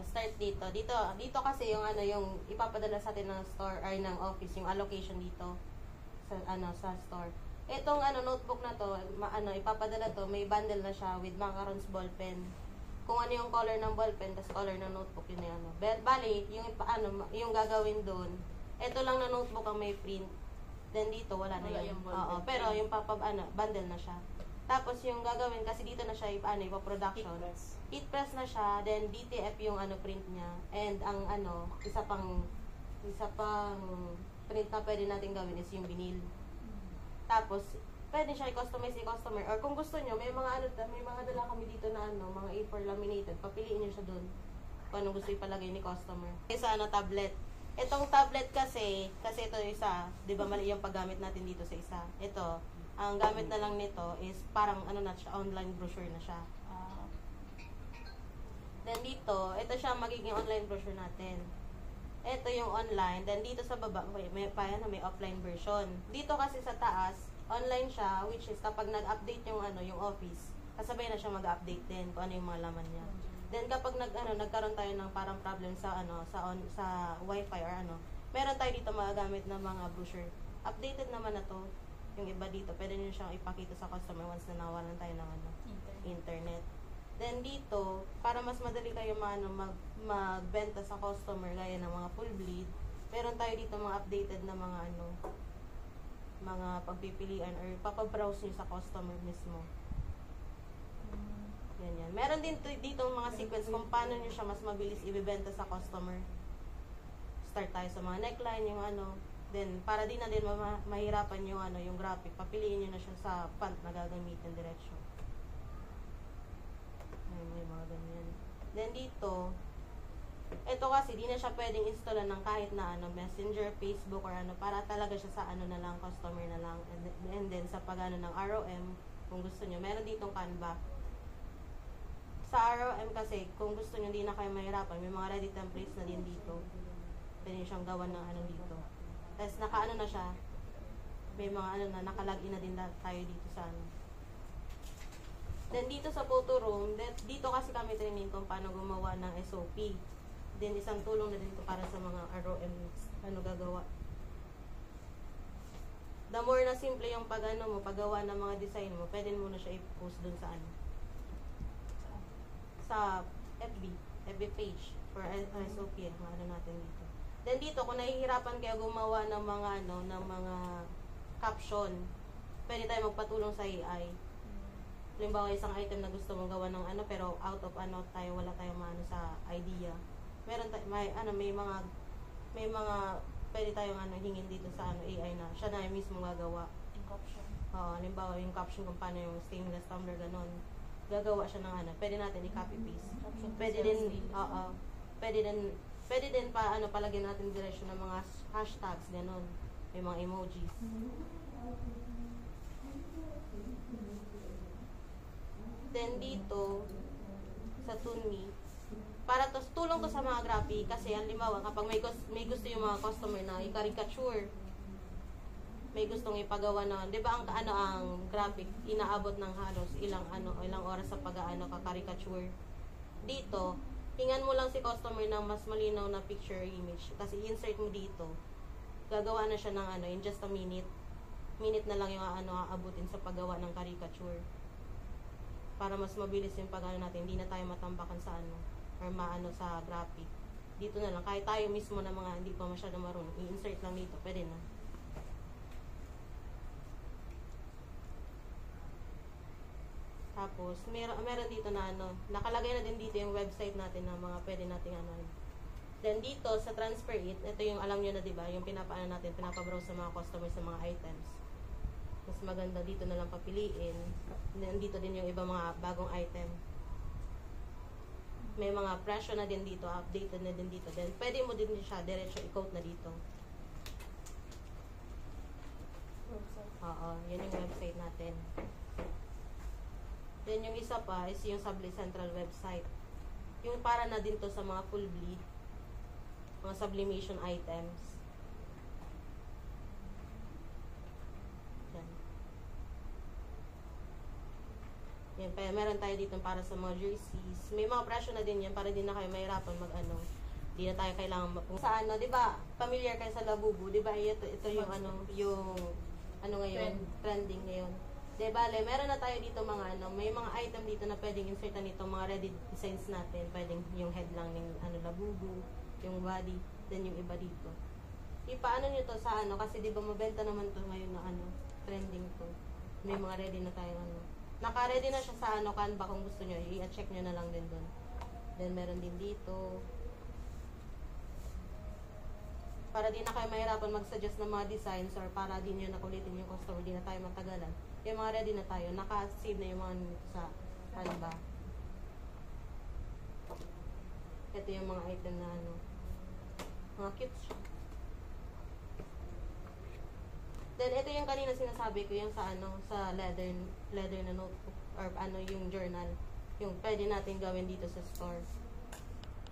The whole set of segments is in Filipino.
start dito. Dito kasi yung ano, yung ipapadala sa atin ng store or ng office, yung allocation dito sa sa store. Itong notebook na to, ipapadala to, may bundle na siya with macarons ballpen. Kung ano yung color ng ballpen, tas color ng notebook yun yung Bali, yung gagawin doon, ito lang na notebook ang may print. Then dito wala na yun. Oo, pero yung bundle na siya. Tapos yung gagawin kasi dito na siya ipa-production. Heat press na siya, then DTF yung print niya. And ang isa pang print na pwede natin gawin is yung vinyl. Tapos pwede siya i-customize yung customer, or kung gusto niyo may mga dala kami dito na mga A4 laminated, papiliin niyo siya doon kung ano gusto ipalagay ni customer. Sa tablet. Itong tablet kasi ito isa, 'di ba mali yung paggamit natin dito sa isa. Ito, ang gamit na lang nito is parang na siya, online brochure na siya. Then dito, ito siya magiging online brochure natin. Ito yung online. Then dito sa baba, may offline version. Dito kasi sa taas, online siya, which is kapag nag-update yung yung office, kasabay na siya mag-update din kung ano yung mga laman niya. Then kapag nagkaroon tayo ng parang problem sa sa wifi or meron tayo dito magagamit na mga brochure. Updated naman na to. Yung iba dito, pwede nyo siyang ipakita sa customer once na nawalan tayo ng internet. Then dito, para mas madali kayo magbenta sa customer gaya ng mga full bleed, meron tayo dito mga updated na mga mga pagpipilian or papabrowse nyo sa customer mismo. Ganyan. Meron din dito mga sequence kung paano nyo siya mas mabilis ibibenta sa customer. Start tayo sa mga neckline, yung then para din na din mahirapan yung yung graphic, papiliin niyo na siya sa font na gagamitin diretso. May mga ganyan. Then dito, ito kasi di na siya pwedeng installan ng kahit na Messenger, Facebook or para talaga siya sa na lang, customer na lang. And then sa ng ROM, kung gusto niyo, meron ditong Canva. Sa ROM kasi, kung gusto niyo di na kayo mahirapan, may mga ready templates na din dito. Pwede niyo siyang gawan ng dito. Tapos na siya. May mga nakalagin na din tayo dito sa Then dito sa photo room, dito kasi kami training kung paano gumawa ng SOP. Then isang tulong na dito para sa mga ROM gagawa. The more na simple yung paggawa ng mga design mo, pwede mo na siya i-post dun sa sa FB page for SOP natin dito. Then dito, kung nahihirapan kayo gumawa ng mga ng mga caption, pwede tayo magpatulong sa AI. Halimbawa, isang item na gusto mong gawa ng pero out of tayo, wala tayong sa idea. Meron may mga pwede tayong hingin dito sa AI na siya na mismo gagawa. Yung caption. Halimbawa, yung caption kung paano yung stainless tumbler ganon. Gagawa siya ng pwede natin i-copy paste. Pwede din palagyan natin direksyon ng mga hashtags, ganon. May mga emojis. Then dito, sa Tunmi, para tulong to sa mga graphic, kasi halimbawa, kapag may gusto yung mga customer na i-caricature, may gustong ipagawa na, di ba ang graphic, inaabot ng halos ilang oras sa ka-caricature. Dito, hingan mo lang si customer ng mas malinaw na picture image. Kasi insert mo dito. Gagawa na siya ng in just a minute. Minute na lang yung aabutin sa paggawa ng caricature. Para mas mabilis yung natin. Hindi na tayo matambakan sa or sa graphic. Dito na lang. Kahit tayo mismo na mga hindi pa masyado marunong, i-insert lang dito. Pwede na. Tapos, meron dito na nakalagay na din dito yung website natin na mga pwede nating Then dito, sa transfer it, ito yung alam nyo na diba, yung pinapabrowse sa mga customers sa mga items. Mas maganda dito na lang papiliin. Then dito din yung iba mga bagong item. May mga presyo na din dito, updated na din dito. Then pwede mo din siya diretso i-quote na dito. Yun yung website natin. Then yung isa pa is yung Subli Central website. Yung para na din to sa mga full bleed, mga sublimation items. Yan. Yan, meron tayo dito para sa mga jerseys. May mga presyo na din yan para din na kayo mahirapan mag-ano. Di na tayo kailangan sa ano, di ba? Familiar kayo sa Labubu, di ba? Ito yung ano ngayon, trending ngayon. De bale, meron na tayo dito mga may mga item dito na pwedeng insertan nito, mga ready designs natin. Pwedeng yung head lang ng Labubu, yung body, then yung iba dito. Ipaano nyo to sa kasi di ba mabenta naman to ngayon na trending to. May mga ready na tayo Naka-ready na siya sa Canva kung gusto nyo. I-check nyo na lang din doon. Then meron din dito. Para di na kayo mahirapan mag-suggest ng mga designs or para di nyo nakulitin yung customer, di na tayo matagalan. Yung mga ready na tayo, naka-save na yung mga sa Canva. Ito yung mga item na mga cute siya. Then ito yung kanina sinasabi ko, yung sa sa leather na notebook or yung journal. Yung pwede natin gawin dito sa store.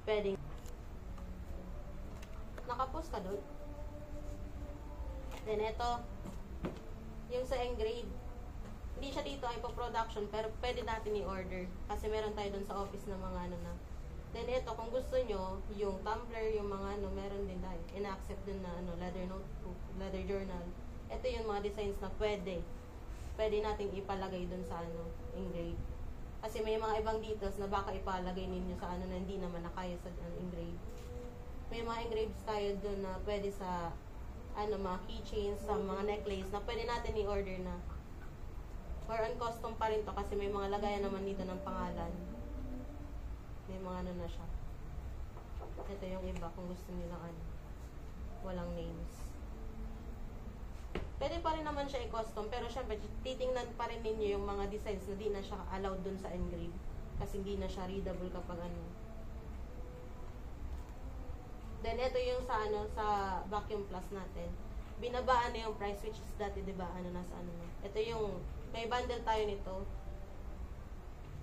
Pwede nakapost ka doon. Then ito yung sa engrave. Hindi siya dito ay production pero pwede natin i-order kasi meron tayo doon sa office ng mga na. Then ito kung gusto nyo, yung tumbler, yung mga meron din tayo. Ina-accept din na leather notebook, leather journal. Ito yung mga designs na pwede nating ipalagay dun sa engrave. Kasi may mga ibang details na baka ipalagay ninyo sa na hindi naman nakaya sa engrave. May mga engraves tayo dun na pwede sa mga keychains, sa mga necklace na pwede natin i-order na. Or on custom pa rin to kasi may mga lagayan naman dito ng pangalan. May mga na siya. Ito yung iba kung gusto nilang walang names. Pwede pa rin naman siya i-custom, pero syempre, titingnan pa rin ninyo yung mga designs na di na siya allowed dun sa engrave. Kasi hindi na siya readable kapag Then, ito yung sa sa vacuum plus natin. Binabaan na yung price, which is dati, di ba, nasa na. Ito yung, may bundle tayo nito.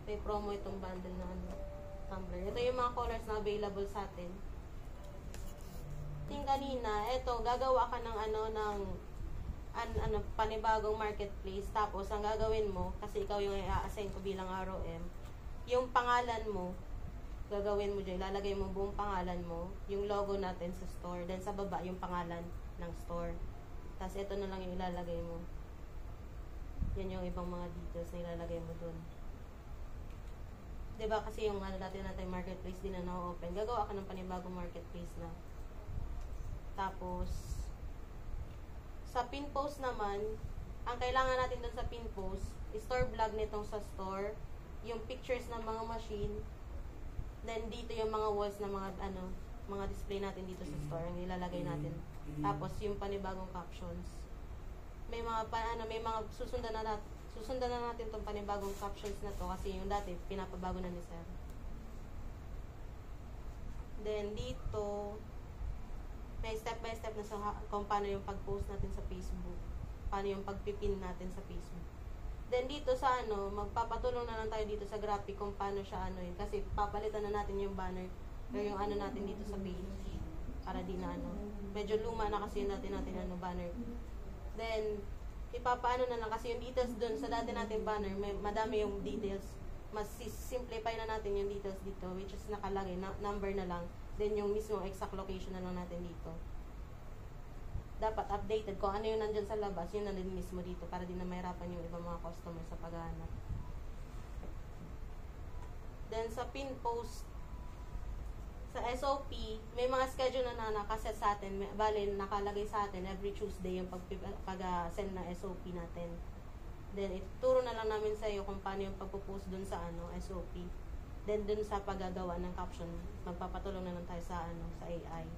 May promo itong bundle na tumbler. Ito yung mga colors na available sa atin. Ting kanina, ito, gagawa ka ng panibagong marketplace. Tapos, ang gagawin mo, kasi ikaw yung i-assign ko bilang ROM, yung pangalan mo, gagawin mo dyan, ilalagay mo buong pangalan mo, yung logo natin sa store, then sa baba, yung pangalan ng store. Tapos, ito na lang yung ilalagay mo. Yan yung ibang mga details na ilalagay mo dun. Diba, kasi yung dati natin marketplace din na na-open, gagawa ka ng panibagong marketplace na. Tapos, sa pin post naman, ang kailangan natin dun sa pin post, store vlog nitong sa store, yung pictures ng mga machine, then dito yung mga walls na mga display natin dito sa store, ang ilalagay natin. Tapos yung panibagong captions. May mga susundan na natin tong panibagong captions na to kasi yung dati pinapabago na ni Sir. Then dito may step by step na kung paano yung pag-post natin sa Facebook. Paano yung pag-pin natin sa Facebook. Then dito sa magpapatulong na lang tayo dito sa graphic kung paano siya yun. Kasi papalitan na natin yung banner o yung natin dito sa page. Para di na medyo luma na kasi yung natin banner. Then, ipapaano na lang kasi yung details dun sa dati natin banner, madami yung details. Mas simplify na natin yung details dito, which is nakalagay, number na lang. Then yung mismong exact location na lang natin dito. Dapat updated kung ano yung nandyan sa labas, yun na din mismo dito para di na mahirapan yung ibang mga customer sa paghahanap. Then sa pin post, sa SOP, may mga schedule na nakaset sa atin. Bale, nakalagay sa atin every Tuesday yung pag-send ng SOP natin. Then, ituro na lang namin sa iyo kung paano yung pagpo-post dun sa SOP. Then, dun sa paggagawa ng caption, magpapatulong na lang tayo sa AI.